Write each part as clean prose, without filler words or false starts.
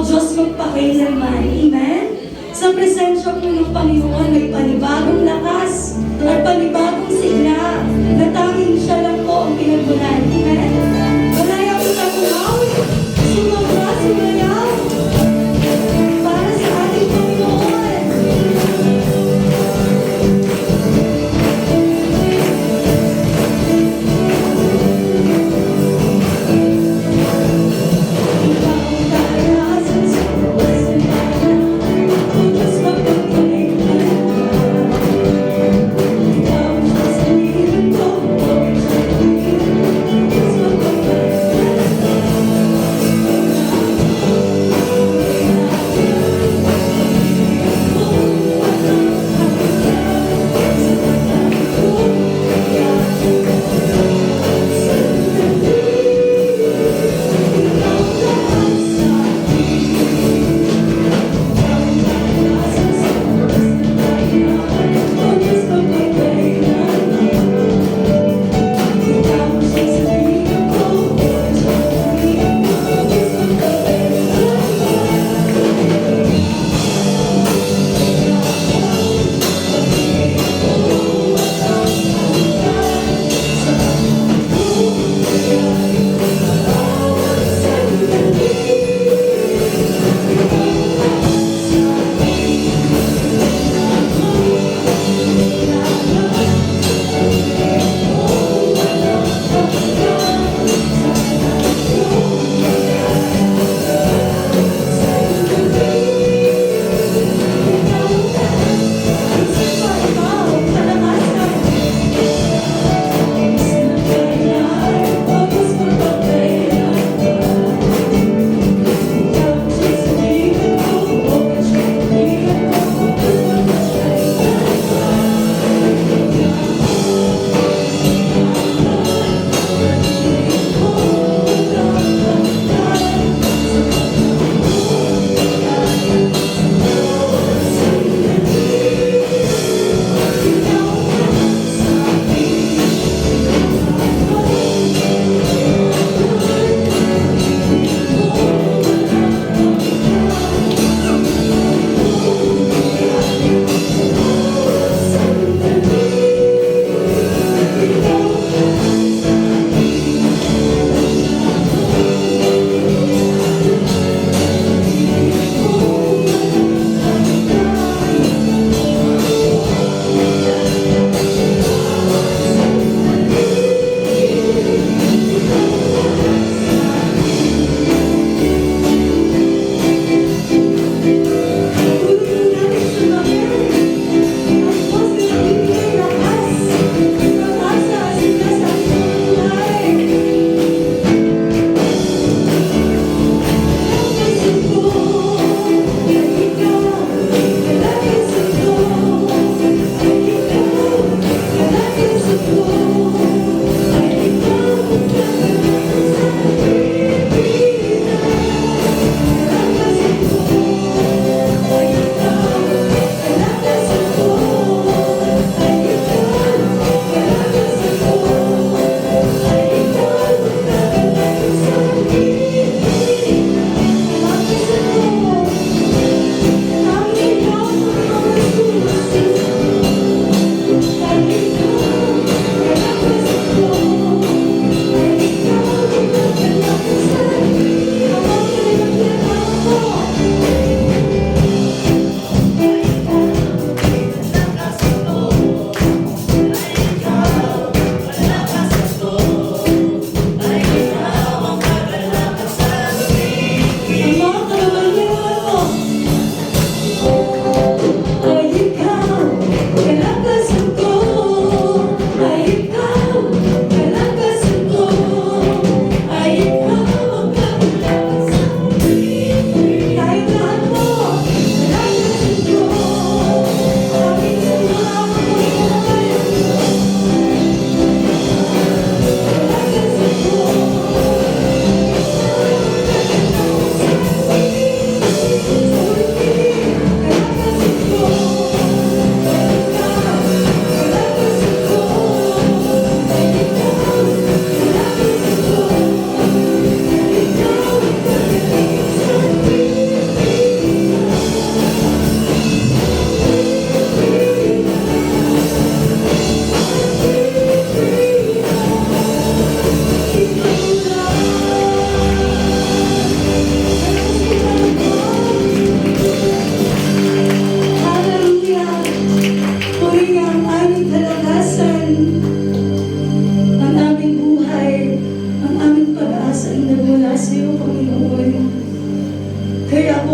Diyos magpakailanman. Amen? Sa presensya po ng Panginoon, may panibagong lakas at panibagong sigla na tanging siya lang po ang pinagmulan. Amen? Malaya po sa tulaw, sumabra, sumayaw, para sa ating Panginoon. Ikaw ang karasan sa buwas ng bayan, o Diyos magpakailanman. Ikaw ang Diyos sa liwan ko,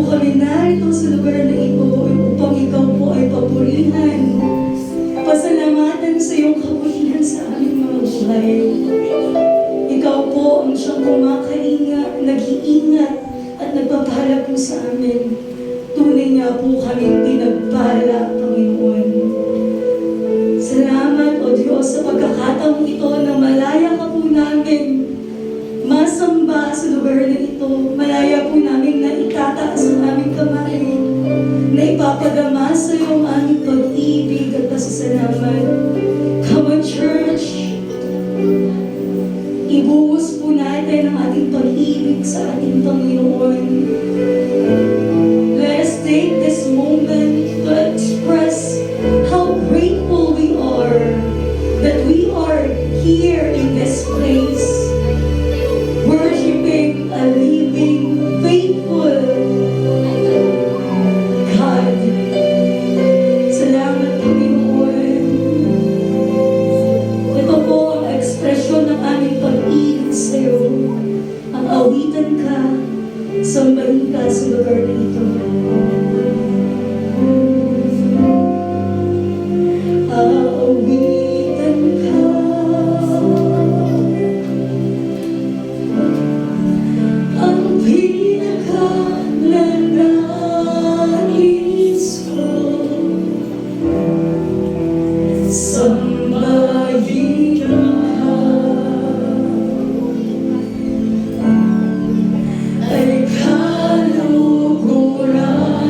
kami narito sa lugar na ito upang ikaw po ay papurihan. Pasalamatan sa iyong kabutihan sa aming mga buhay. Ikaw po ang siyang kumakaingat, nag-iingat, at nagpapala po sa amin. Tunay nga po kaming pinagpala, Panginoon. Salamat, O Diyos, sa pagkakataong ito na malaya ka po namin masamba sa lugar na ito. Malaya po namin na itataas ang aming kamay, na ipapadama sa iyo ang aming pag-ibig at pasasalamat. Come on, church. Ibuhos po natin ang ating pag-ibig sa ating Panginoon. Let us take this moment to express how grateful we are that we are here in this place, worshiping a living, faithful God. Salamat, Panginoon. Ito po ang ekspresyon ng aming pag-ibig sa iyo. Ang awitan ka, sambahin ka sa lugar na ito. Awitan ka, ang pinakananais ko. Sambahin ka, ay kaluguran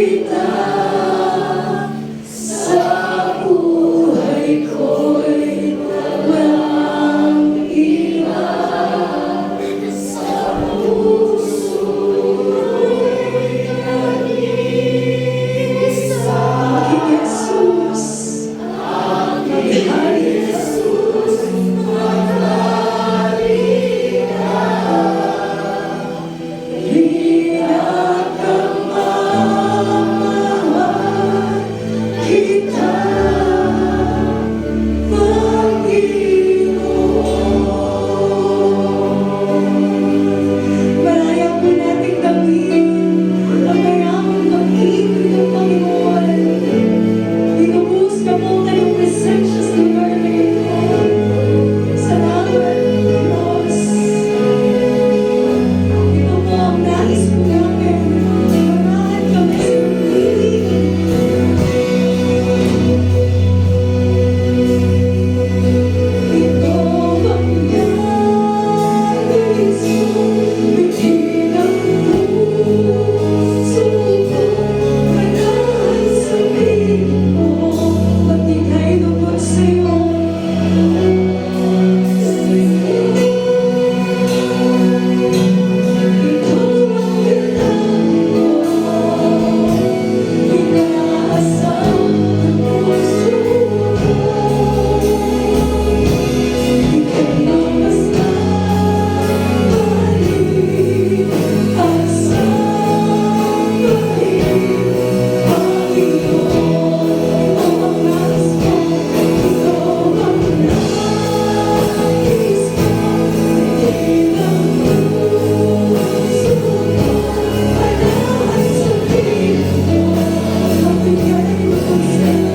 kita sa buhay ko'y walang iba. Sa puso'y nag-iisa. Aking Jesus, aking Jesus, maghari ka. Pinakamamahal kita, Panginoon. Malaya po nating gawin ang maraming pag-ibig ng Panginoon. Binubuhos ka po kayong presensya sa lugar na ito. Salamat, Diyos. Ito po ang nais po namin. Marahan kami sa pag-ibig. Ito ang nais ko, bigyan ang puso ko. Manahan sa piling mo, magbigay lubos sa'yo. Ito ang kailangan ko, inaasam ang puso ko. Ika'y mamasamahalin at sambahin, Panginoon. Ito ang nais ko, ito ang nais ko. Bigyan ang puso ko, manahan sa piling mo, magbigay lubos sa'yo.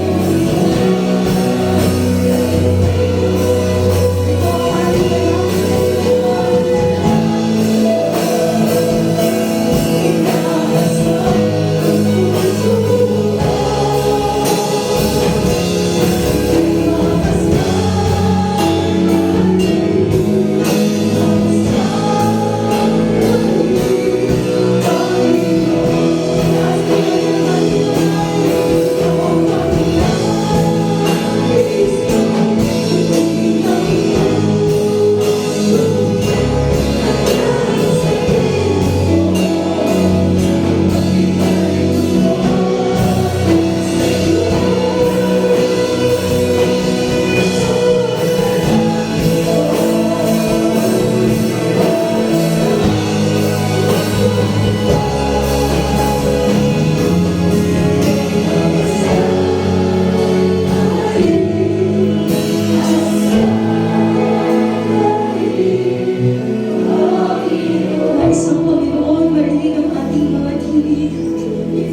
Nais ang Panginoon marinig ang ating mga tinig. Kapit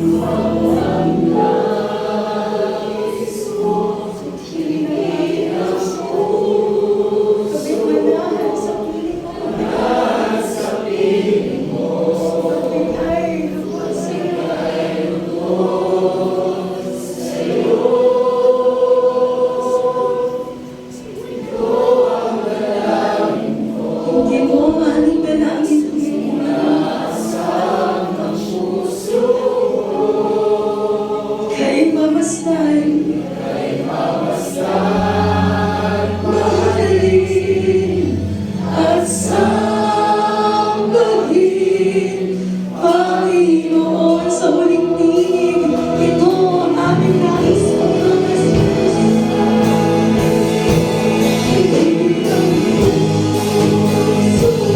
manahan sa piling mo, magbigay lubos sa'yo. Hindi mo maaaring dalangin kay mamasdan, mahalin at sambahin, Panginoon. Sa huling tinig, ito ang aming nais mo, Jesus. Bigyan ang puso ko,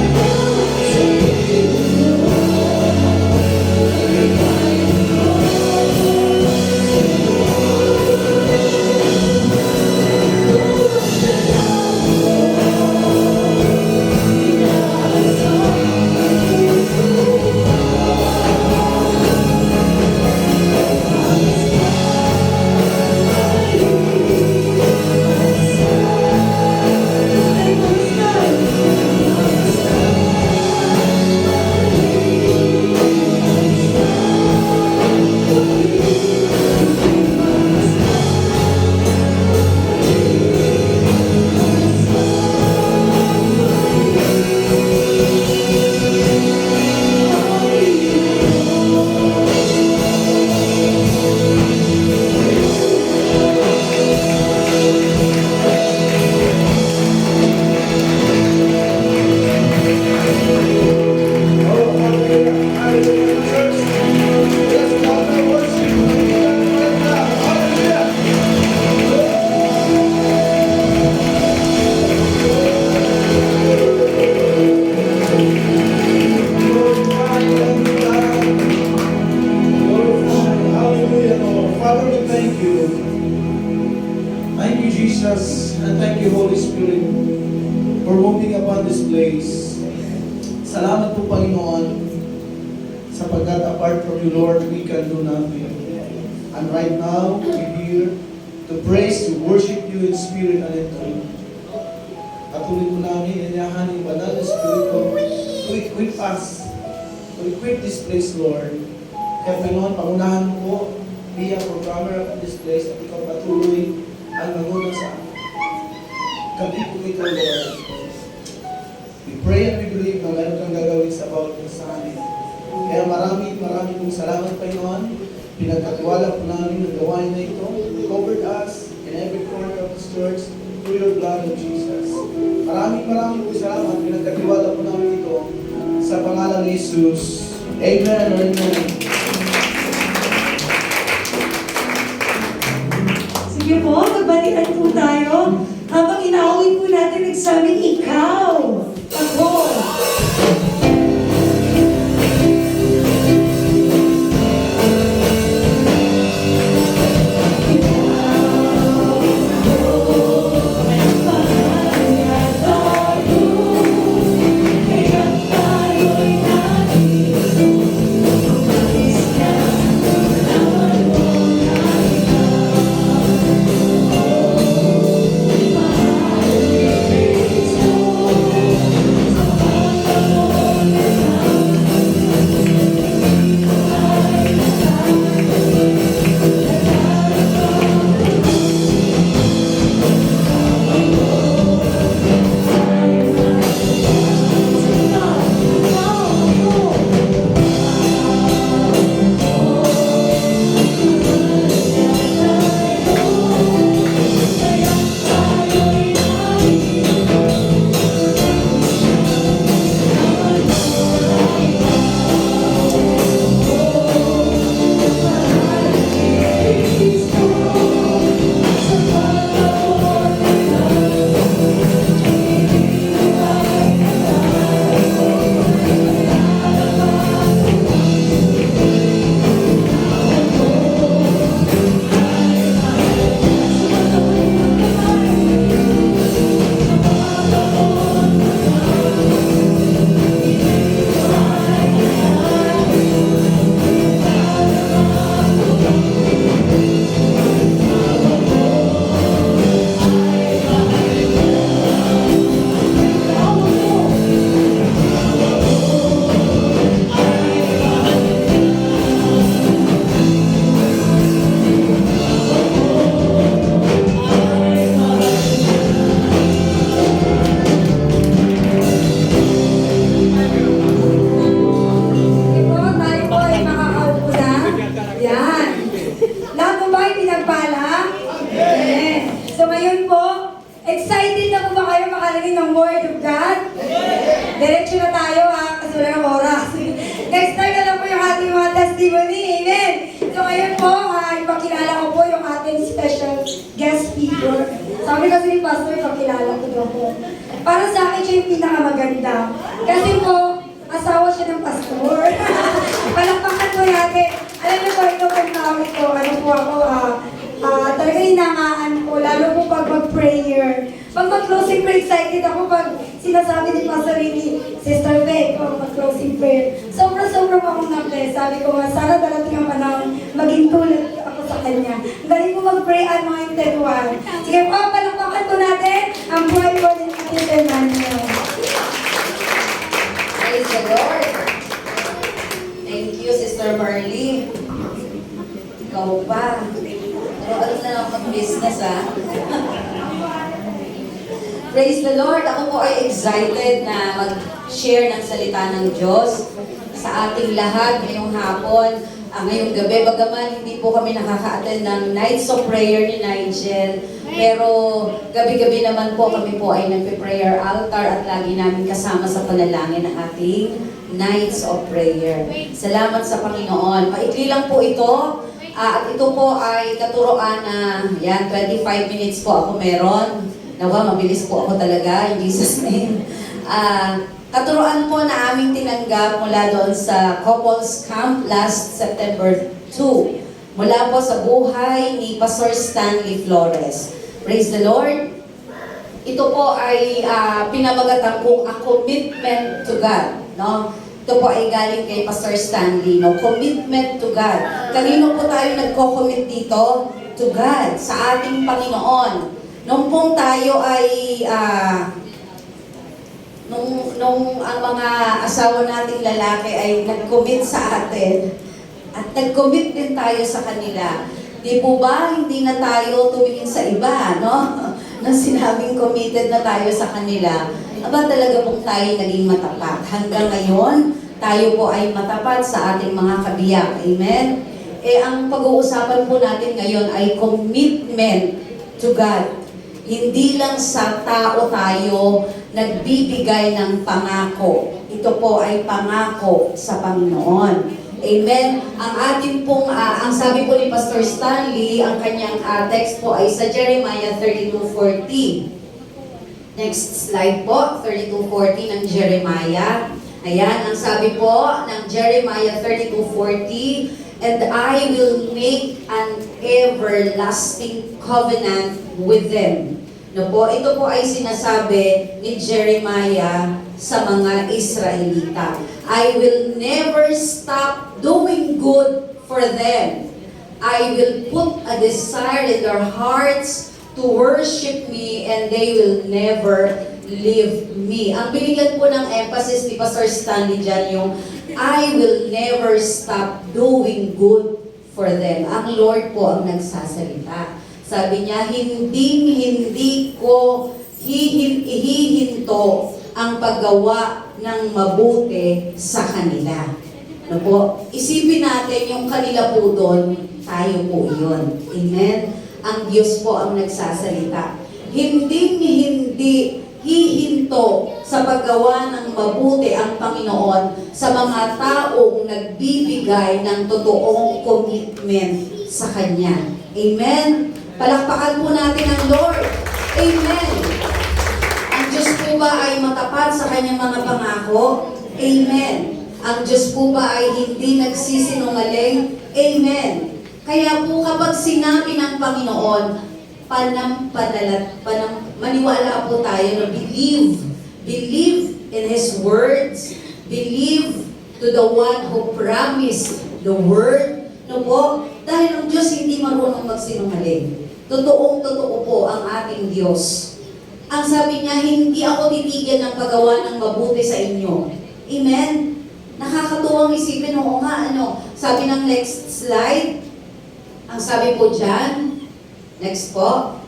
manahan sa piling mo, magbigay lubos sa'yo. Thank you. Thank you, Jesus, and thank you, Holy Spirit, for moving upon this place. Salamat po, Panginoon, sapagkat apart from you, Lord, we can do nothing. And right now, we're here to praise, to worship you in spirit and in truth. Patuloy po namin, inyahan yung banal na Espiritu to equip us, to equip this place, Lord. Kaya Panginoon, pangunahan mo po, be a programmer of this place, at ikaw patuloy ang manguna sa amin. Kami po ito, Lord. We pray and we believe na meron kang gagawin sa bawat sa amin. Kaya marami pong salamat, Panginoon. Pinagkatiwala po namin ang gawain na ito. You covered us in every corner of this church through your blood of Jesus. Maraming pong salamat. Pinagkatiwala po namin ito sa pangalan ni Jesus. Amen. Amen. Sige po, magbalikan po tayo. Habang inaawit po natin, nagsabing ikaw, ako. Diretso na tayo ha, kasi wala ng oras. Next time na lang po yung ating mga testimony. Amen! So ngayon po, ipakilala ko po yung ating special guest speaker. Sabi kasi ni Pastor, ipakilala ko daw po. Para sa akin siya yung pinakamaganda. Kasi po, asawa siya ng pastor. Palakpakan po natin. Alam niyo po, ito po yung tawag ko. Ano po ako, talaga hinangaan ko, lalo po pag mag-prayer. Pag mag-closing prayer, excited ako pag sinasabi ni Pastor Ricky, Sister Beck, mag-closing prayer. Sobra-sobra po akong na-bless. Sabi ko nga, sana darating ang panahon, maging tulad ako sa kanya. Ang galing po mag-pray anointed one. Sige po, palakpakan po natin ang buhay po ni Ate Emmanuel. Praise the Lord. Thank you, Sister Marley. Ikaw pa. Pero alam na lang mag-business, ha? Praise the Lord. Ako po ay excited na mag-share ng salita ng Diyos sa ating lahat ngayong hapon, ngayong gabi. Bagaman hindi po kami nakaka-attend ng Nights of Prayer ni Nigel, pero gabi-gabi naman po kami po ay nagpe-prayer altar at lagi namin kasama sa panalangin ng ating Nights of Prayer. Salamat sa Panginoon. Maikli lang po ito. At ito po ay katuroan na, 25 minutes po ako meron. Nawa, mabilis po ako talaga, in Jesus' name. Katuroan po na aming tinanggap mula doon sa Couples Camp last September 2. mula po sa buhay ni Pastor Stanley Flores. Praise the Lord! Ito po ay pinamagatan kong a commitment to God. No? Ito po ay galing kay Pastor Stanley. No? Commitment to God. Kanino po tayo nagko-commit dito? To God, sa ating Panginoon. Nung pong tayo ay, nung ang mga asawa nating lalaki ay nag-commit sa atin, at nag-commit din tayo sa kanila, di po ba hindi na tayo tumingin sa iba, no? Na sinabing committed na tayo sa kanila, aba talaga pong tayo naging matapat. Hanggang ngayon, tayo po ay matapat sa ating mga kabiyak. Amen? Ang pag-uusapan po natin ngayon ay commitment to God. Hindi lang sa tao tayo nagbibigay ng pangako. Ito po ay pangako sa Panginoon. Amen. Ang ating pong, ang sabi po ni Pastor Stanley, ang kanyang text po ay sa Jeremiah 32:40. Next slide po, 32:40 ng Jeremiah. Ayan, ang sabi po ng Jeremiah 32:40, and I will make an everlasting covenant with them. No po, ito po ay sinasabi ni Jeremiah sa mga Israelita. I will never stop doing good for them. I will put a desire in their hearts to worship me and they will never leave me. Ang binigyan po ng emphasis ni Pastor Stanley dyan yung I will never stop doing good for them. Ang Lord po ang nagsasalita. Sabi niya, hindi ko hihinto ang paggawa ng mabuti sa kanila. Ano po? Isipin natin yung kanila po doon, tayo po yun. Amen? Ang Diyos po ang nagsasalita. Hindi hihinto sa paggawa ng mabuti ang Panginoon sa mga taong nagbibigay ng totoong commitment sa Kanya. Amen? Palakpakan po natin ang Lord. Amen. Ang Diyos po ba ay matapat sa Kanyang mga pangako? Amen. Ang Diyos po ba ay hindi nagsisinungaling? Amen. Kaya po kapag sinabi ng Panginoon, maniwala po tayo na believe in His words, believe to the one who promised the word, no po? Dahil ang Diyos hindi marunong magsinungaling. Totoong-totoo po ang ating Diyos. Ang sabi niya, hindi ako titigil ng paggawa ng mabuti sa inyo. Amen? Nakakatuwang isipin, oo nga, sabi ng next slide, ang sabi po dyan, next po,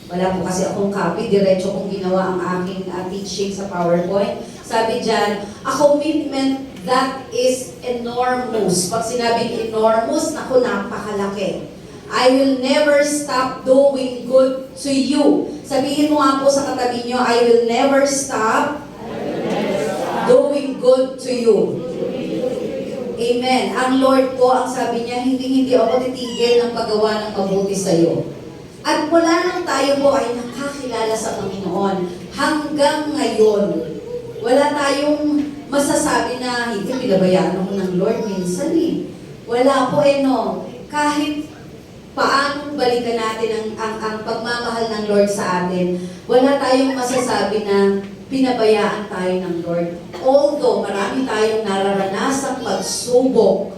wala po kasi akong copy, diretso kong ginawa ang aking teaching sa PowerPoint. Sabi dyan, a commitment that is enormous. Pag sinabing enormous, naku, napakalaki. I will never stop doing good to you. Sabihin mo nga po sa katabi nyo, I will never stop doing good to you. Amen. Ang Lord po, ang sabi niya, hindi ako titigil ng paggawa ng mabuti sa iyo. At mula nang tayo po ay nakakilala sa Panginoon, hanggang ngayon, wala tayong masasabi na hindi pinabayaan ako ng Lord minsan eh. Wala po kahit paano balikan natin ang pagmamahal ng Lord sa atin, wala tayong masasabi na pinabayaan tayo ng Lord. Although marami tayong nararanasang pagsubok,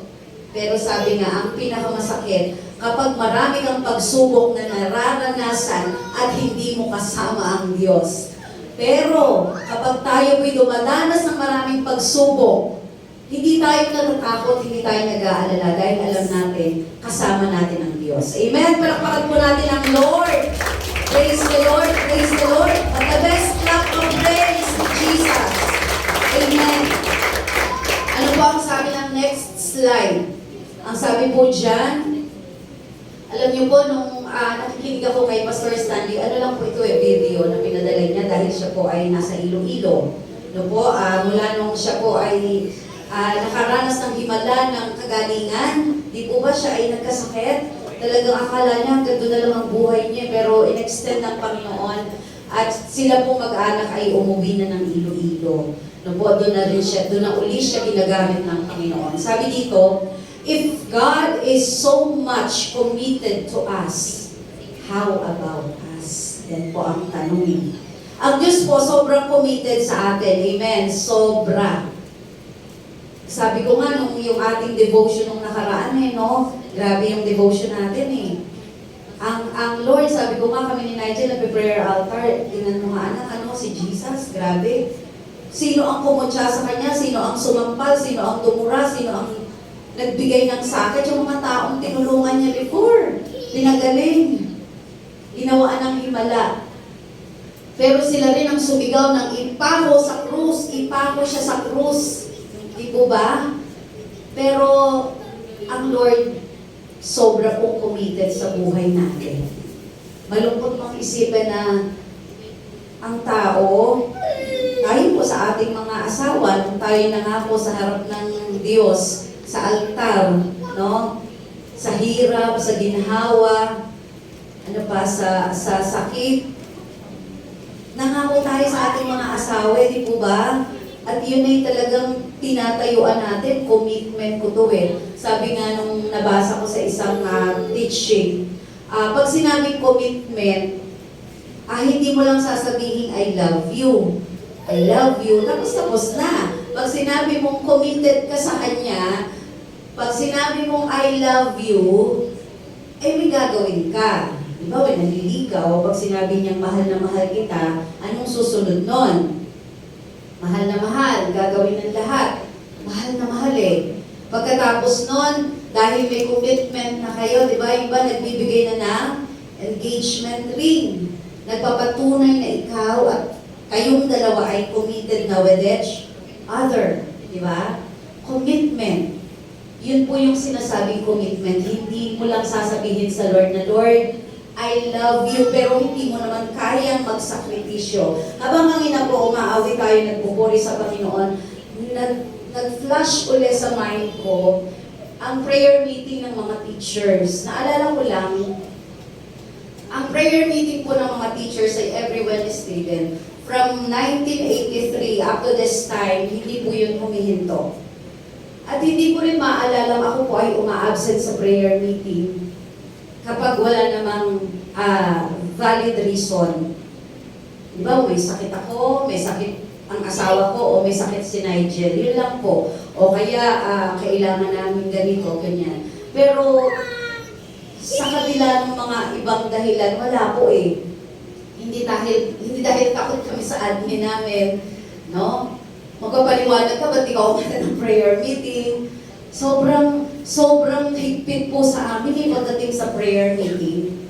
pero sabi nga, ang pinakamasakit, kapag marami kang pagsubok na nararanasan at hindi mo kasama ang Diyos. Pero kapag tayo po'y dumadanas ng maraming pagsubok, hindi tayo natatakot, hindi tayo nag-aalala dahil alam natin, kasama natin ang Diyos. Amen? Palakpakan po natin ang Lord. Praise the Lord, praise the Lord. At the best clap of praise to Jesus. Amen. Ano po ang sabi ng next slide? Ang sabi po dyan, alam niyo po, nung nakikinig ako kay Pastor Stanley, ano lang po ito video na pinadala niya dahil siya po ay nasa Iloilo. No po, mula nung siya po ay nakaranas ng himala ng kagalingan, di po ba siya ay nagkasakit? Talagang akala niya hanggang doon na lang ang buhay niya, pero in-extend ng Panginoon at sila po mag-anak ay umuwi na ng Iloilo. No po, doon na uli siya ginagamit ng Panginoon. Sabi dito, If God is so much committed to us, how about us? Yan po ang tanong. Ang Diyos po sobrang committed sa atin. Amen. Sobra. Sabi ko nga nung yung ating devotion nung nakaraan no? Grabe yung devotion natin Ang Lord, sabi ko nga kami ni Nigel, nagpe-prayer altar, tinanungaan ng si Jesus, grabe. Sino ang kumutya sa Kanya? Sino ang sumampal? Sino ang tumura? Sino ang nagbigay ng sakit? Yung mga taong tinulungan niya before. Pinagaling. Ginawaan ng himala. Pero sila rin ang sumigaw ng ipako sa krus, ipako siya sa krus. Di po ba? Pero ang Lord, sobra pong committed sa buhay natin. Malungkot mang isipin na ang tao, tayo po sa ating mga asawa, nung tayo na nga po sa harap ng Diyos, sa altar, no? Sa hirap, sa ginhawa, ano pa, sa sakit. Nangako tayo sa ating mga asawa, di po ba? At yun ay talagang tinatayuan natin, commitment ko to Sabi nga nung nabasa ko sa isang teaching, pag sinabing commitment, hindi mo lang sasabihin, I love you. I love you, tapos na. Pag sinabi mong committed ka sa Kanya, pag sinabi mong I love you, may gagawin ka. Diba, may naliligaw, pag sinabi niyang mahal na mahal kita, anong susunod nun? Mahal na mahal, gagawin ng lahat. Mahal na mahal Pagkatapos nun, dahil may commitment na kayo, di ba, yung iba nagbibigay na ng engagement ring. Nagpapatunay na ikaw at kayong dalawa ay committed na with each other. Di ba? Commitment. Yun po yung sinasabing commitment. Hindi mo lang sasabihin sa Lord na, Lord, I love you, pero hindi mo naman kayang magsakripisyo. Habang ang ina po, umaawi tayo, nagpupuri sa Panginoon, nag-flash ulit sa mind ko ang prayer meeting ng mga teachers. Naalala ko lang, ang prayer meeting po ng mga teachers ay every Wednesday din. From 1983 up to this time, hindi po yun humihinto. At hindi ko rin maaalala ako po ay uma-absent sa prayer meeting kapag wala namang valid reason. Di ba, may sakit ako, may sakit ang asawa ko, o may sakit si Nigel. Yun lang po. O kaya, kailangan namin ganito, ganyan. Pero, sa kabila ng mga ibang dahilan, wala po Hindi dahil takot kami sa admin namin, no? Magpapaliwanag ka, ba't ikaw umata ng prayer meeting? Sobrang higpit po sa amin pagdating sa prayer meeting.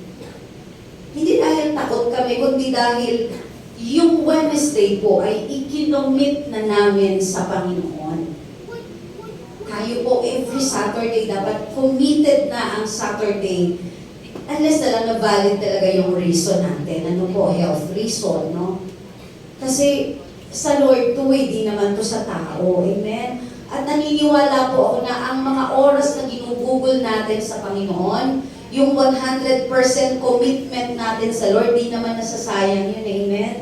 Hindi dahil takot kami, kundi dahil yung Wednesday po ay ikinomit na namin sa Panginoon. Tayo po every Saturday dapat committed na ang Saturday. Unless na lang na valid talaga yung reason natin. Ano po, health reason, no? Kasi sa Lord to, di naman to sa tao. Amen? At naniniwala po ako na ang mga oras na ginugugol natin sa Panginoon, yung 100% commitment natin sa Lord, di naman nasasayang yun. Amen?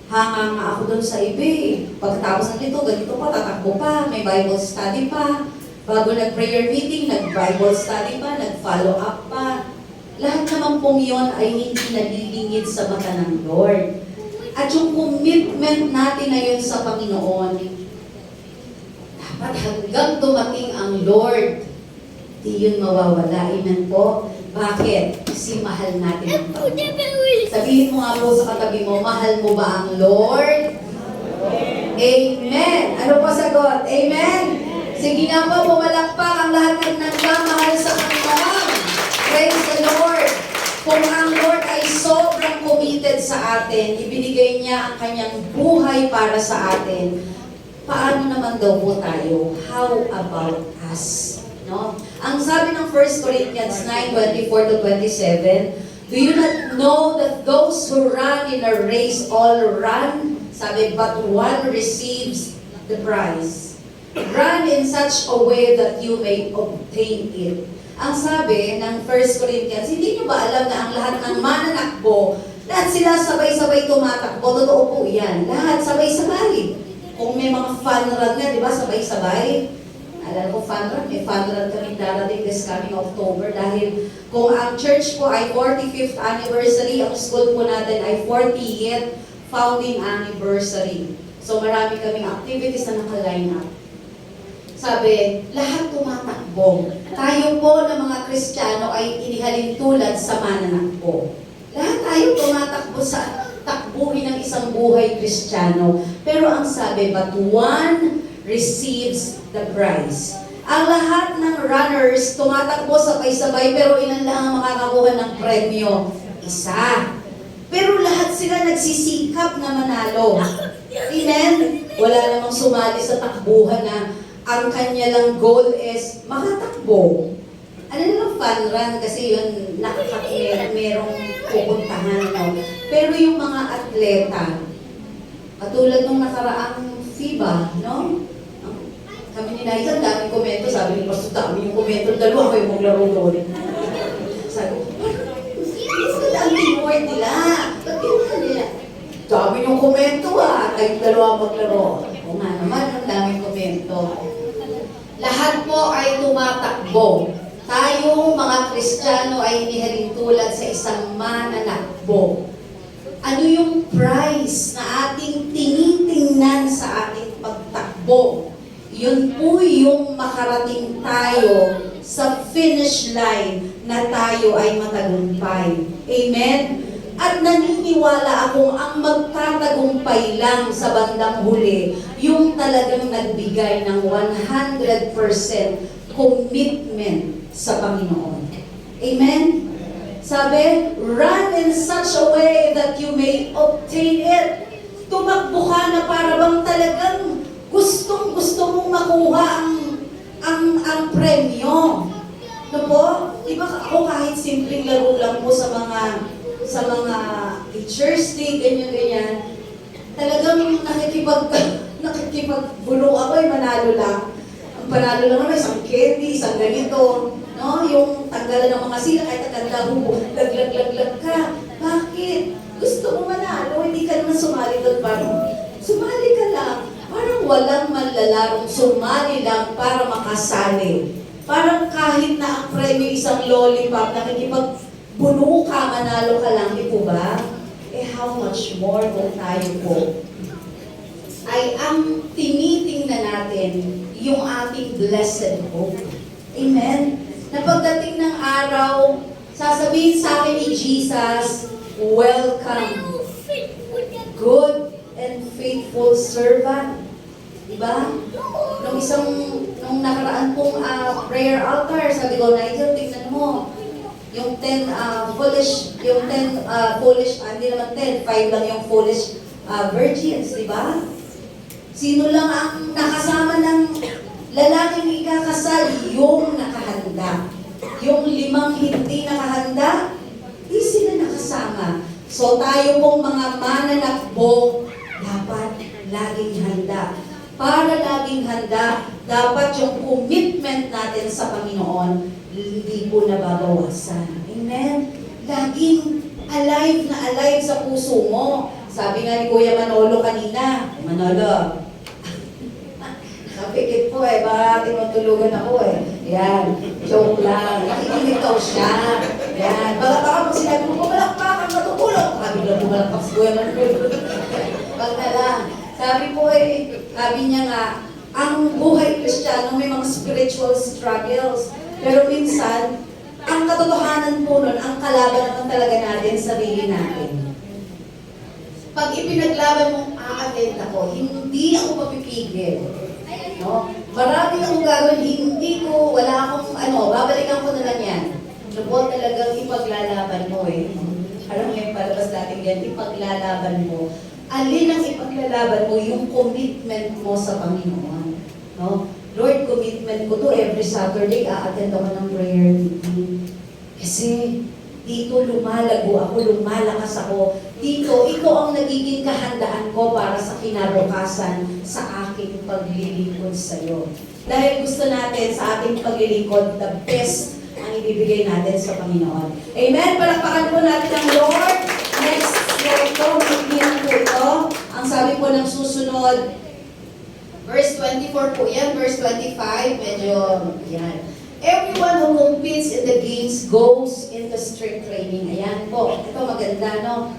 Hanga nga ako doon sa iba Pagkatapos ng ganito pa, tatakbo pa, may Bible study pa. Bago nag-prayer meeting, nag-Bible study pa, nag-follow up pa. Lahat naman pong yun ay hindi nalilingid sa mata ng Lord. At yung commitment natin na yun sa Panginoon, dapat hanggang dumating ang Lord, di yun mawawala. Amen po. Bakit? Kasi mahal natin ang Panginoon. Sabihin mo nga po sa katabi mo, mahal mo ba ang Lord? Amen. Ano po sagot? Amen? Sige nga po, pumalakpak ang lahat ng nagmamahal sa Panginoon. Praise the Lord. Kung ang Lord ay sobrang committed sa atin, ibinigay niya ang kanyang buhay para sa atin, paano naman daw po tayo? How about us? No? Ang sabi ng 1 Corinthians 9:24-27, do you not know that those who run in a race all run? Sabi, but one receives the prize. Run in such a way that you may obtain it. Ang sabi ng 1 Corinthians, hindi nyo ba alam na ang lahat ng mananakbo, lahat sila sabay-sabay tumatakbo? Totoo po yan. Lahat sabay-sabay. Kung may mga fun run nga, di ba, sabay-sabay. Alala ko, may fun run kami darating this coming October dahil kung ang church po ay 45th anniversary, ang school po natin ay 40th founding anniversary. So marami kaming activities na naka-line up. Sabi, lahat tumatakbo. Tayo po na mga Kristiyano ay inihalin tulad sa mananakbo. Lahat tayo tumatakbo sa takbuhin ng isang buhay Kristiyano. Pero ang sabi, but one receives the prize. Ang lahat ng runners tumatakbo sabay-sabay pero ilan lang ang makakakuha ng premyo? Isa. Pero lahat sila nagsisikap na manalo. Amen? Wala namang sumali sa takbuhan na ang kanya lang goal is makatakbo. Ano naman fun run kasi yun merong pupuntahan. No? Pero yung mga atleta, katulad nung nakaraang FIBA, no? Kami ni Naisa, daming komento, sabi ni Pastor, dami yung komento, dalawa kayo maglaro doon. Sabi ko, ba't ang teamwork nila? Ba't ginawa nila? Dami yung komento kayong dalawa maglaro. O nga naman, ang daming komento. Lahat po ay tumatakbo. Tayo, mga Kristiyano, ay inihalin tulad sa isang mananakbo. Ano yung prize na ating tinitingnan sa ating pagtakbo? Yun po yung makarating tayo sa finish line na tayo ay matagumpay. Amen? At naniniwala akong ang magtatagumpay lang sa bandang huli, yung talagang nagbigay ng 100% commitment sa Panginoon. Amen? Sabi, run in such a way that you may obtain it. Tumakbo ka na para bang talagang gustong-gusto mong makuha ang premyo. No po? Di ba ako kahit simpleng laro lang po sa mga teachers day, ganyan-ganyan, talagang nakikipagbulong ako, manalo lang. Ang panalo lang naman, isang candy, isang ganito, no? Yung tanggalan ng mga sila, kahit taganda mo, laglag ka. Bakit? Gusto mo manalo, hindi ka naman sumali doon, parang sumali ka lang. Parang walang manlalarong sumali lang para makasali. Parang kahit na ang premyo isang lollipop, nakikipagbuno ka, manalo ka lang, di po ba? How much more kung tayo po ay ang tinitingnan natin yung ating blessed hope. Amen? Na pagdating ng araw, sasabihin sa akin ni Jesus, welcome, good and faithful servant. Diba? Nung nakaraan pong prayer altar, sabi ko, Nigel, tingnan mo, yung 10 foolish, hindi naman 10, 5 lang yung foolish virgins, diba? Sino lang ang nakasama ng lalaking ikakasal? Yung nakahanda. Yung 5 hindi nakahanda, di sila nakasama. So tayo pong mga mananakbo, dapat laging handa. Para laging handa, dapat yung commitment natin sa Panginoon, hindi po nababawasan. Amen? Laging alive na alive sa puso mo. Sabi nga ni Kuya Manolo kanina, Manolo, nakapikit po baka tinutulugan ako Yan, joke lang. Nakikinig daw siya. Yan, baka pag sinabi mo, pumalakpak, matutulog. Biglang pumalakpak si Kuya Manolo. Wag na lang. Sabi po sabi niya nga, ang buhay Kristiyano may mga spiritual struggles. Pero minsan, ang katotohanan po nun, ang kalaban naman talaga natin, sarili natin. Pag ipinaglaban mong a-attend ako, hindi ako mapipigil. No? Marami akong gagawin, wala akong, babalikan ko na lang yan. Lubot talagang ipaglalaban mo Alam mo yung palabas natin yan, ipaglalaban mo. Alin ang ipaglalaban mo, yung commitment mo sa Panginoon. No? Lord, commitment ko to every Saturday, a-attend ako ng prayer meeting. Kasi dito lumalago ako, lumalakas ako. Dito, ito ang nagiging kahandaan ko para sa kinabukasan sa aking paglilingkod sa iyo. Dahil gusto natin sa ating paglilingkod, the best ang ibibigay natin sa Panginoon. Amen? Palakpakan po natin ang Lord. Next slide po, bigyan po ito. Ang sabi po ng susunod, Verse 24 po yan, verse 25, medyo, yan. Everyone who competes in the games goes into strict training. Ayan po, ito maganda, no?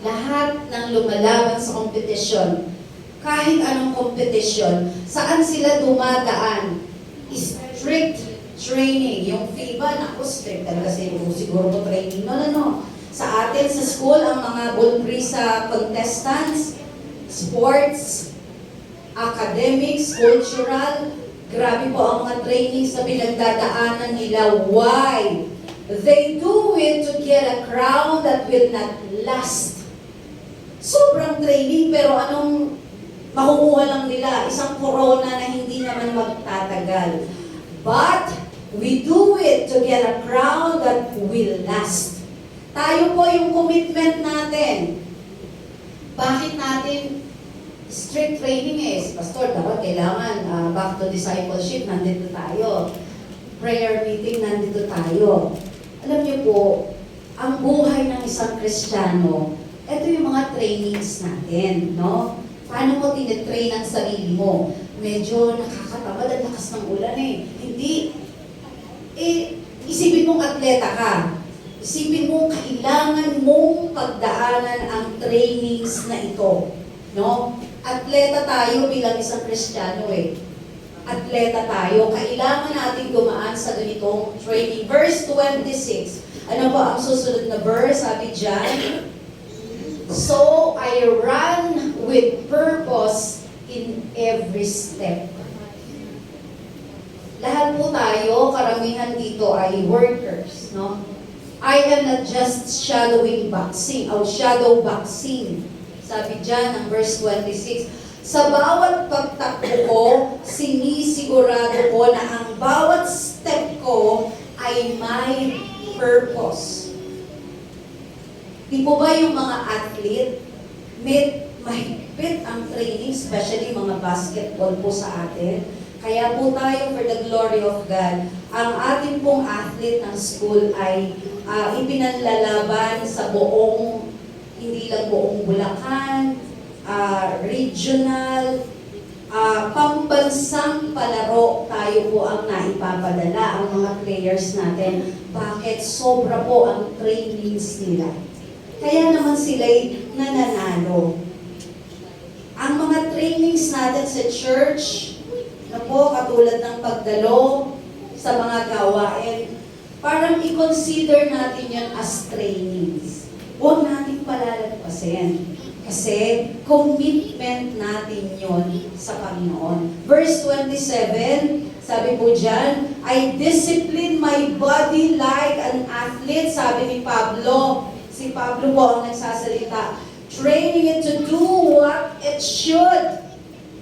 Lahat ng lumalaban sa kompetisyon, kahit anong kompetisyon, saan sila dumadaan? Strict training. Yung FIBA, naku, strict talaga siguro po training. No. Sa atin, sa school, ang mga bulprisa contestants, sports, academics, cultural, grabe po ang mga trainings na pinagdadaanan nila. Why? They do it to get a crown that will not last. Sobrang training, pero anong makukuha lang nila? Isang corona na hindi naman magtatagal. But we do it to get a crown that will last. Tayo po yung commitment natin. Bakit natin strict training Pastor, dapat kailangan back to discipleship, nandito tayo. Prayer meeting, nandito tayo. Alam niyo po, ang buhay ng isang Kristiyano, ito yung mga trainings natin, no? Paano mo tinitrain ang sarili mo? Medyo nakakatamad, ang lakas ng ulan Hindi. Isipin mong atleta ka. Isipin mo, kailangan mong pagdaanan ang trainings na ito. No? Atleta tayo bilang isang Kristiyano Atleta tayo. Kailangan natin dumaan sa ganitong training. Verse 26. Ano po ang susunod na verse? Sabi dyan, so I run with purpose in every step. Lahat po tayo, karamihan dito ay workers, no? I am not just shadowing boxing, o shadow boxing. Sabi dyan ng verse 26, sa bawat pagtakbo ko, sinisigurado ko na ang bawat step ko ay may purpose. Di po ba yung mga athlete, mahigpit ang training, especially mga basketball po sa atin. Kaya po tayo, for the glory of God, ang ating pong athlete ng school ay ipinanlalaban sa buong, hindi lang buong Bulacan, regional, pambansang palaro tayo po ang naipapadala, ang mga players natin. Bakit? Sobra po ang trainings nila. Kaya naman sila'y nananalo. Ang mga trainings natin sa church, na po katulad ng pagdalo sa mga gawain, parang i-consider natin yan as trainings. Huwag natin palalagpasin. Kasi commitment natin yon sa Panginoon. Verse 27, sabi po dyan, I discipline my body like an athlete, sabi ni Pablo. Si Pablo po ang nagsasalita, training it to do what it should.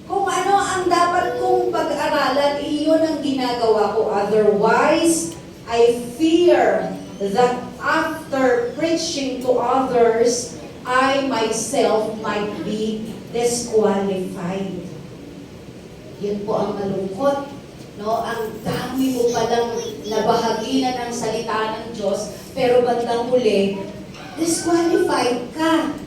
Kung ano ang dapat kong pag-aralan, iyon ang ginagawa ko. Otherwise, I fear that after preaching to others, I myself might be disqualified. Yun po ang malungkot. No? Ang dami mo palang nabahaginan ng salita ng Diyos, pero bandang huli, disqualified ka.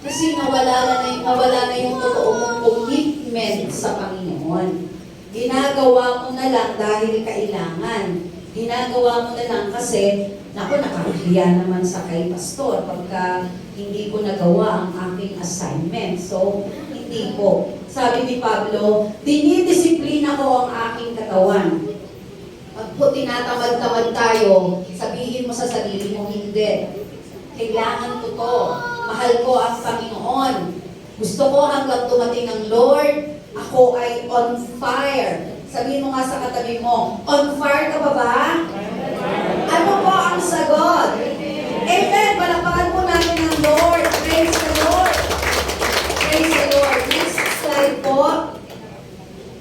Kasi nawala na yung totoo mong commitment sa Panginoon. Ginagawa mo na lang dahil kailangan. Ginagawa mo na lang kasi, nakakahiya naman sa kay pastor pagka hindi ko nagawa ang aking assignment. So, hindi po. Sabi ni Pablo, dinidisiplina ko ang aking katawan. Pag po tinatamad-tamad tayo, sabihin mo sa sarili mo, hindi. Kailangan ko to. Mahal ko ang Panginoon. Gusto ko hanggang dumating ng Lord, ako ay on fire. Sabihin mo nga sa katabi mo, on fire ka ba ba? Ano po ang sagot? Amen! Palakpakan po natin ang Lord. Praise the Lord. Praise the Lord. Next slide po.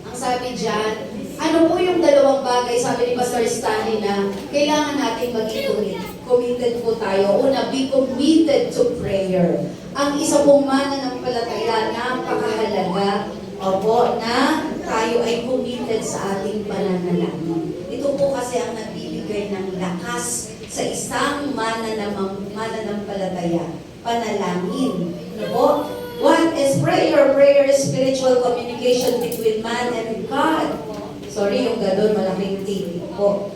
Ang sabi dyan, ano po yung dalawang bagay, sabi ni Pastor Stanley, na kailangan natin maging committed po tayo. Una, be committed to prayer. Ang isa pong mananampalataya, napakahalaga, na tayo ay committed sa ating pananalangin. Ito po kasi ang nagbibigay ng lakas sa isang mananampalataya, panalangin. Ano po? What is prayer? Prayer is spiritual communication between man and God. Sorry, yung ganun, malaking titik po.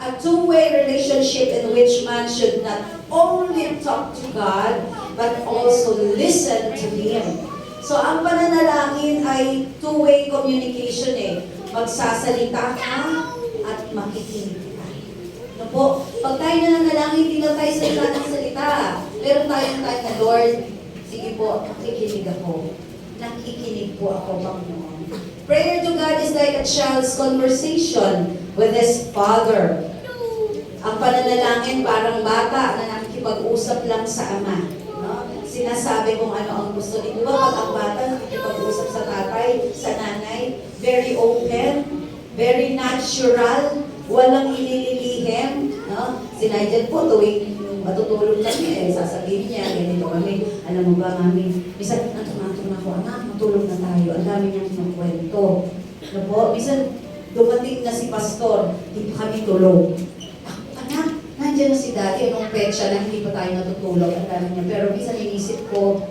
A two-way relationship in which man should not only talk to God, but also listen to Him. So, ang pananalangin ay two-way communication Magsasalita ka at makikinig ka. Ano po? Pag tayo nananalangin, hindi lang tayo salita ng salita. Pero tayong tayo na, Lord, sige po, nakikinig ako. Nakikinig po ako, Panginoon. Prayer to God is like a child's conversation with his father. Ang pananalangin parang bata na nakikipag-usap lang sa ama. No? Sinasabi kung ano ang gusto nito. Pag ang bata nakikipag-usap sa tatay, sa nanay, very open, very natural, walang inililihim. No? Si Nigel po, tuwing matutulog kami, sasabihin niya, ganito kami, alam mo ba, mami, minsan, natutulog na ako, anak, matulog na tayo, ang dami niyang kinukwento. Ano po? Minsan, dumating na si pastor, hindi pa kami tulog. Anak, nandiyan na si daddy, anong petsa na hindi pa tayo natutulog, ang dami niya. Pero minsan inisip ko,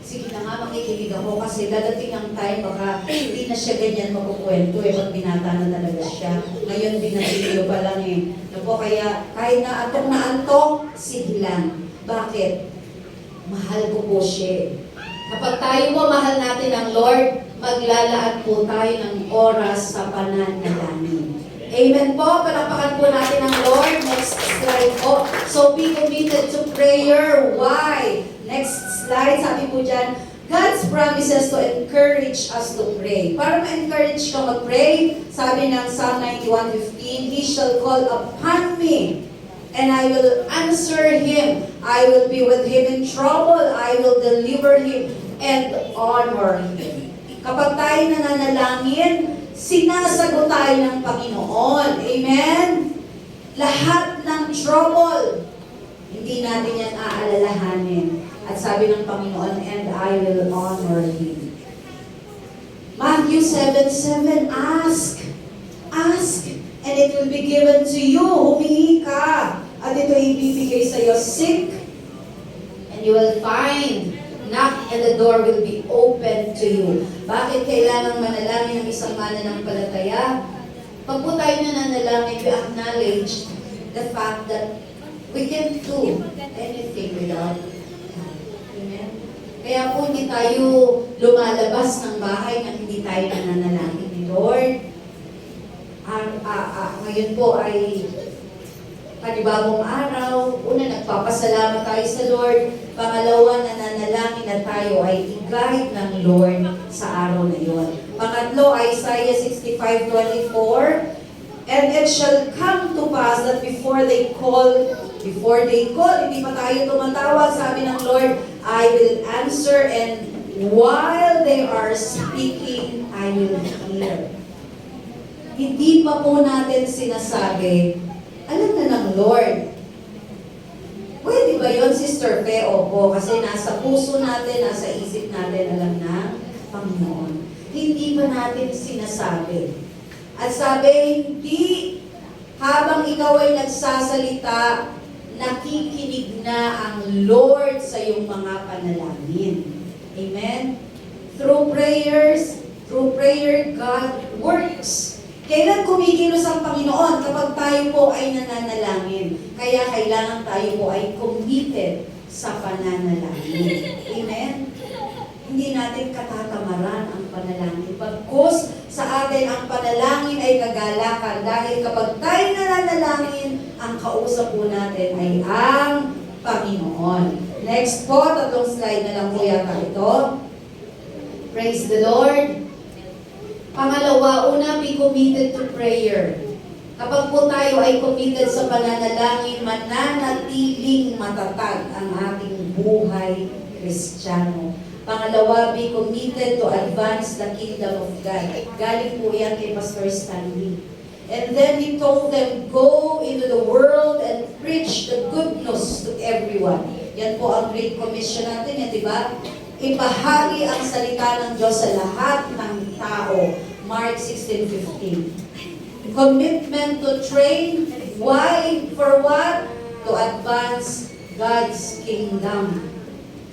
sige na nga, makikinig ako kasi dadating ang time, baka hindi na siya ganyan makukwento pag binata na talaga siya. Ngayon, binatilo pa lang Ano po, kaya kahit na antok, sige lang. Bakit? Mahal ko po siya. Kapag tayo po mahal natin ang Lord, maglalaan po tayo ng oras sa pananalangin. Amen po. Palapakan po natin ang Lord. Next slide po. So be committed to prayer. Why? Next slide. Sabi po dyan, God's promises to encourage us to pray. Para ma-encourage ka mag-pray, sabi ng Psalm 91:15, He shall call upon me, and I will answer him. I will be with him in trouble. I will deliver him and honor him. Kapag tayo nananalangin, sinasagot tayo ng Panginoon. Amen? Lahat ng trouble, hindi natin yan aalalahanin. At sabi ng Panginoon, and I will honor him. Matthew 7:7, ask, and it will be given to you. Humingi ka, at ito ibibigay sa iyo. Seek, and you will find. Knock, and the door will be open to you. Bakit kailangan manalangin ng isang mananampalataya? Pag po tayo nananalangin, we acknowledge the fact that we can't do anything without God. Amen? Kaya po hindi tayo lumalabas ng bahay na hindi tayo nananalangin ni Lord. Ngayon po ay panibagong araw. Una, nagpapasalamat tayo sa Lord. Pangalawa, nananalangin na tayo ay i-guide ng Lord sa araw na iyon. Pangatlo, Isaiah 65:24, and it shall come to pass that before they call, hindi pa tayo tumatawag, sabi ng Lord, I will answer, and while they are speaking, I will hear. Hindi pa po natin sinasabi, alam na ng Lord. Pwede ba yun, Sister Fe? Opo, kasi nasa puso natin, nasa isip natin, alam na, Panginoon. Hindi pa natin sinasabi. At sabi, hindi habang ikaw ay nagsasalita, nakikinig na ang Lord sa iyong mga panalangin. Amen? Through prayer, God works. Kailan kumikilos ang Panginoon? Kapag tayo po ay nananalangin. Kaya kailangan tayo po ay committed sa pananalangin. Amen? Hindi natin katatamaran ang panalangin. Pagkus sa atin ang panalangin ay kagalakan. Dahil kapag tayo nananalangin, ang kausap po natin ay ang Panginoon. Next po, tatlong slide na lang po yata ito. Praise the Lord. Pangalawa, una, be committed to prayer. Kapag po tayo ay committed sa pananalangin, mananatiling matatag ang ating buhay Kristiyano. Pangalawa, be committed to advance the kingdom of God. Galing po yan kay Pastor Stanley. And then he told them, go into the world and preach the good news to everyone. Yan po ang Great Commission natin, di ba? Ibahagi ang salita ng Diyos sa lahat ng tao. Mark 16:15. Commitment to train. Why? For what? To advance God's kingdom.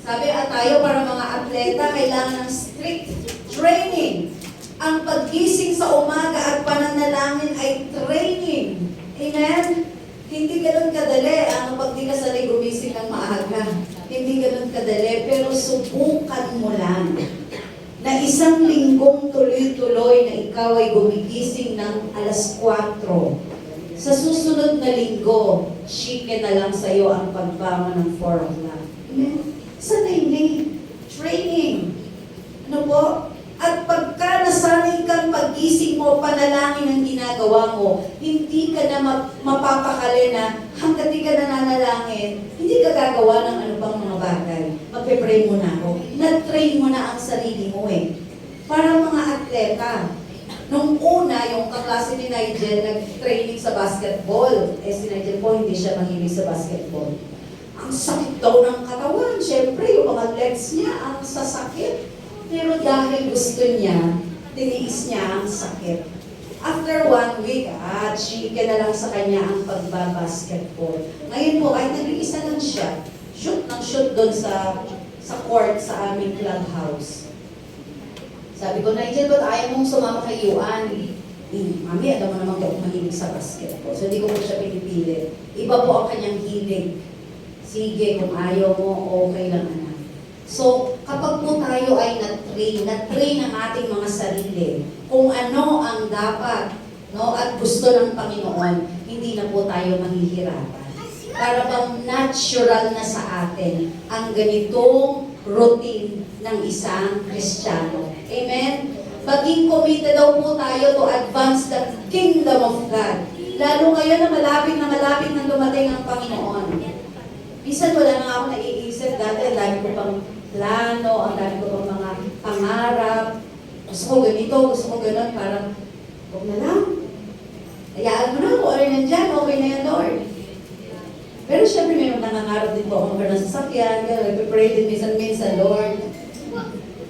Sabi tayo para mga atleta, kailangan ng strict training. Ang paggising sa umaga at pananalangin ay training. Amen? Hindi ganun kadali ang pag di ka sanay gumising ng maaga. Hindi ganun kadali, pero subukan mo lang na isang linggong tuloy-tuloy na ikaw ay gumigising ng alas 4. Sa susunod na linggo, chicken na lang sa'yo ang pagbangon ng 4 o'clock. Amen? Sanay training. Ano po? At pagka nasanay kang pagising mo, panalangin ang ginagawa mo, hindi ka na mapapakali na hanggat di ka nananalangin, hindi ka gagawa ng ano bang mga bagay. Magpe-pray mo na ako. Na-train mo na ang sarili mo eh. Para mga atleta. Nung una, yung kaklase ni Nigel, nag-training sa basketball. Eh si Nigel po, hindi siya mahilig sa basketball. Ang sakit daw ng katawan. Siyempre, yung mga legs niya, ang sasakit. Pero dahil gusto niya, tiniis niya ang sakit. After 1 week, chicken na lang sa kanya ang pagbabasketball. Ngayon po, kahit nag-iisa lang siya, shoot ng shoot doon sa court sa aming clubhouse. Sabi ko, Nigel, ba't ayaw mong sumama kay Yuan? Mami, alam mo naman ako mahilig sa basketball. So, hindi ko po siya pinipili. Iba po ang kanyang hilig. Sige, kung ayaw mo, okay lang, anak. So, kapag po tayo ay na-train ang ating mga sarili, kung ano ang dapat, no, at gusto ng Panginoon, hindi na po tayo mahihirapan. Para bang natural na sa atin ang ganitong routine ng isang Kristiyano. Amen? Maging committed daw po tayo to advance the kingdom of God. Lalo ngayon na malapit na dumating ang Panginoon. Minsan wala na ako naiisip dati, ang dami ko pang plano, ang dami ko pang mga pangarap. Gusto ko ganito, gusto ko ganun, parang, huwag na lang. Hayaan mo na, kung ano nandyan, okay na yan, Lord. Pero syempre may nangangarap din po ako magkaroon ng sasakyan, nagpipray din minsan, Lord,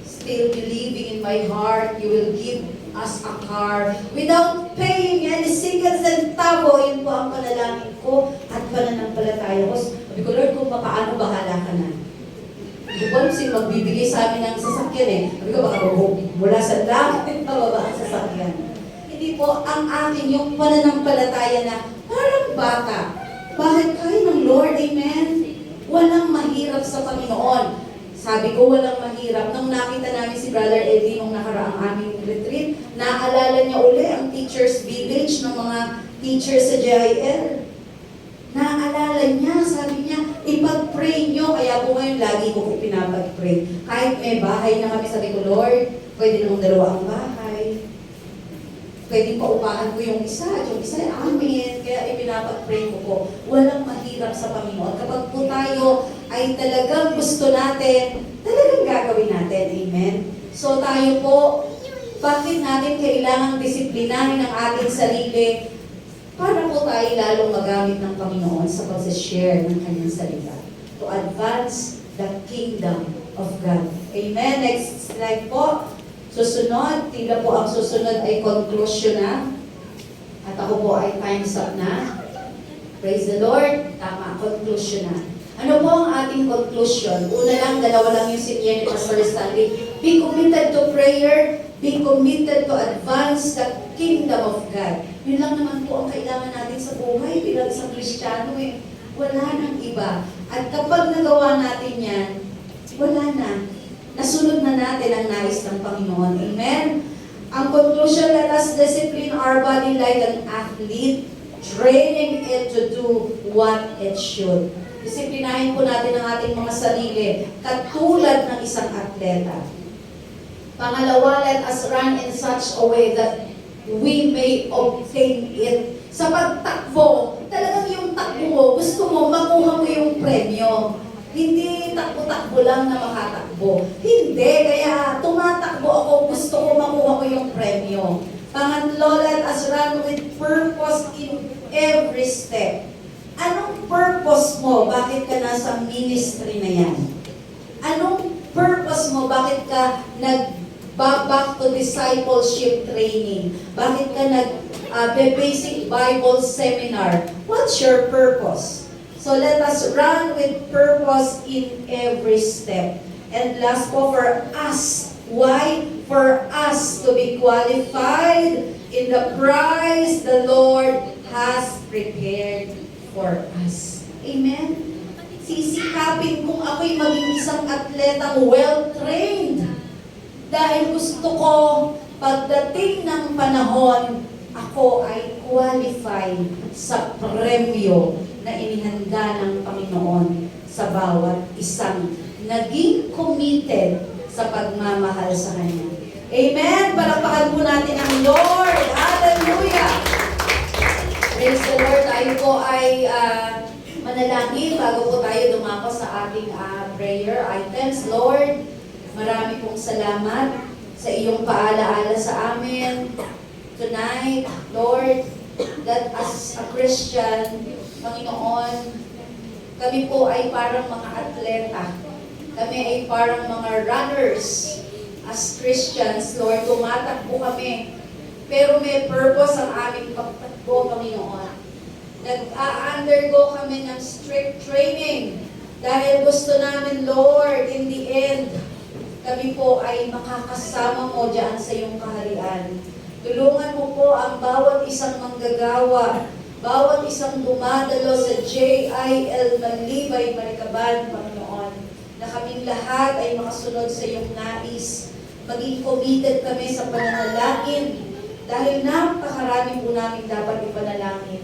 still believing in my heart, you will give us a car without paying any single centavo. Yun po ang panalangin ko at pananampalataya ko. Sabi ko, Lord, kung paano, bahala ka na. Hindi ko alam sino magbibigay sa amin ng sasakyan eh. Sabi ko, baka mula sa langit, pababa ang sasakyan. Hindi po, ang akin yung pananampalataya na parang bata. Bakit kaya ng Lord, amen? Walang mahirap sa Panginoon. Sabi ko, walang mahirap. Nung nakita namin si Brother Eddie nung nakaraang aming retreat, naalala niya uli ang teacher's village ng mga teachers sa JIL. Naalala niya, sabi niya, ipag-pray niyo. Kaya po ngayon, lagi ko po pinapag-pray. Kahit may bahay na kami, sabi ko, Lord, pwede namang dalawa ang bahay. Pwede pa upahan ko yung isa, at yung isa, amin. Kaya ipinapag-pray ko po. Walang mahirap sa Panginoon. Kapag po tayo ay talagang gusto natin, talagang gagawin natin. Amen? So tayo po, bakit natin kailangang disiplinahin ang ating sarili para po tayo lalong magamit ng Panginoon sa pag-share ng kanyang salita to advance the kingdom of God. Amen? Next slide po. Susunod, tila po ang susunod ay conclusion na. At ako po ay time's up na. Praise the Lord. Tama, conclusion na. Ano po ang ating conclusion? Una lang, dalawa lang yung sinye ni Pastor Stanley. Be committed to prayer. Be committed to advance the kingdom of God. Yun lang naman po ang kailangan natin sa buhay bilang isang Kristiyano eh. Wala nang iba. At kapag nagawa natin yan, wala na. Nasunod na natin ang nais ng Panginoon. Amen? Ang conclusion, let us discipline our body like an athlete, training it to do what it should. Disiplinahin po natin ang ating mga sarili, katulad ng isang atleta. Pangalawa, let us run in such a way that we may obtain it. Sa pagtakbo, talagang yung takbo mo, gusto mo, makuha mo yung premyo. Hindi takbo-takbo lang na makatakbo. Hindi, kaya tumatakbo ako, gusto ko makuha ko yung premyo. Pangatlo, let us run with purpose in every step. Anong purpose mo? Bakit ka nasa ministry na yan? Anong purpose mo? Bakit ka nag-back to discipleship training? Bakit ka nag-basic Bible seminar? What's your purpose? So let us run with purpose in every step. And last po, for us. Why? For us to be qualified in the prize the Lord has prepared for us. Amen? Sisikapin kung ako'y maging isang atletang well-trained. Dahil gusto ko, pagdating ng panahon, ako ay qualified sa premyo na inihanda ng Panginoon sa bawat isang naging committed sa pagmamahal sa Kanya. Amen? Palakpakan po natin ang Lord. Hallelujah! Praise the Lord. Tayo po ay manalangin bago po tayo dumako sa ating prayer items. Lord, marami pong salamat sa iyong paalaala sa amin tonight. Lord, that as a Christian, Panginoon, kami po ay parang mga atleta. Kami ay parang mga runners. As Christians, Lord, tumatakbo kami. Pero may purpose ang aming pagtakbo, Panginoon. Nag-undergo kami ng strict training. Dahil gusto namin, Lord, in the end, kami po ay makakasama mo dyan sa iyong kaharian. Tulungan mo po ang bawat isang manggagawa, bawat isang dumadalo sa JIL Malibay, Marikaban, Panginoon, na kaming lahat ay makasunod sa iyong nais. Maging committed kami sa pananalangin dahil napakarami po namin dapat ipanalangin.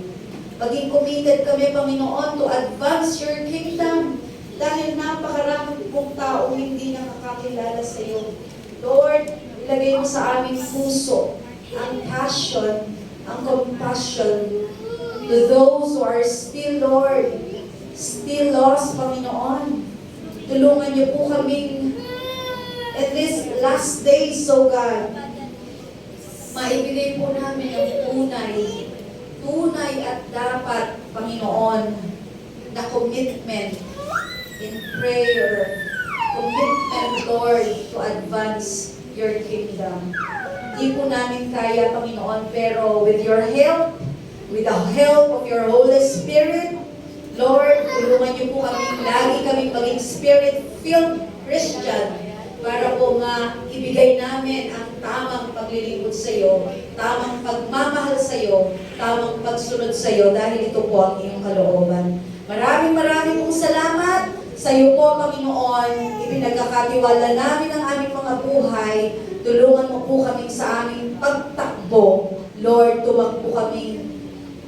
Maging committed kami, Panginoon, to advance your kingdom dahil napakarami pong taong hindi nakakakilala sa iyo. Lord, ilagay mo sa aming puso ang passion, ang compassion to those who are still, Lord, still lost, Panginoon. Tulungan niyo po kaming at this last days, so God, maibigay po namin ang tunay at dapat, Panginoon, na commitment in prayer, commitment, Lord, to advance your kingdom. Hindi po namin kaya, Panginoon, pero with your help, with the help of your Holy Spirit, Lord, tulungan niyo po kami, lagi kami maging Spirit-filled Christian para po nga ibigay namin ang tamang paglilingkod sa iyo, tamang pagmamahal sa iyo, tamang pagsunod sa iyo dahil ito po ang iyong kalooban. Maraming pong salamat sa iyo po, Panginoon. Ipinagkakatiwala namin ang aming mga buhay. Tulungan mo po kami sa aming pagtakbo. Lord, tumakbo kami.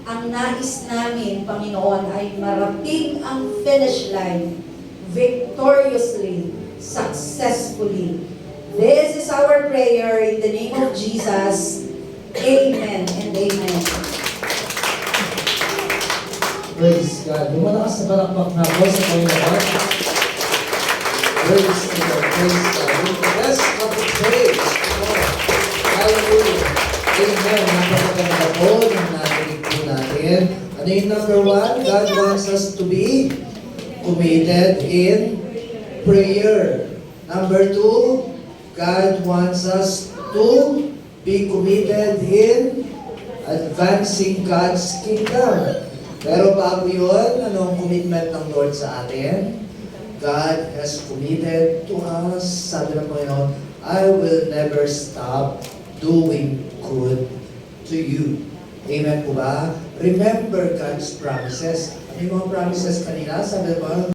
Ang nais namin, Panginoon, ay marating ang finish line victoriously, successfully. This is our prayer in the name of Jesus. Amen and amen. Praise God. Lumalakas na balakbak na ako sa Panginoon. Praise God. Praise God. Let's come to praise. Hallelujah. Amen. Napakaganda po ng narinig po natin. Ano yung number one? God wants us to be committed in prayer. Number two, God wants us to be committed in advancing God's kingdom. Pero bago yun, anong commitment ng Lord sa atin? God has committed to us. Sabi ng Panginoon, I will never stop doing good to you. Amen po ba? Remember God's promises. Ano yung mga promises kanina? Sabi ng Panginoon,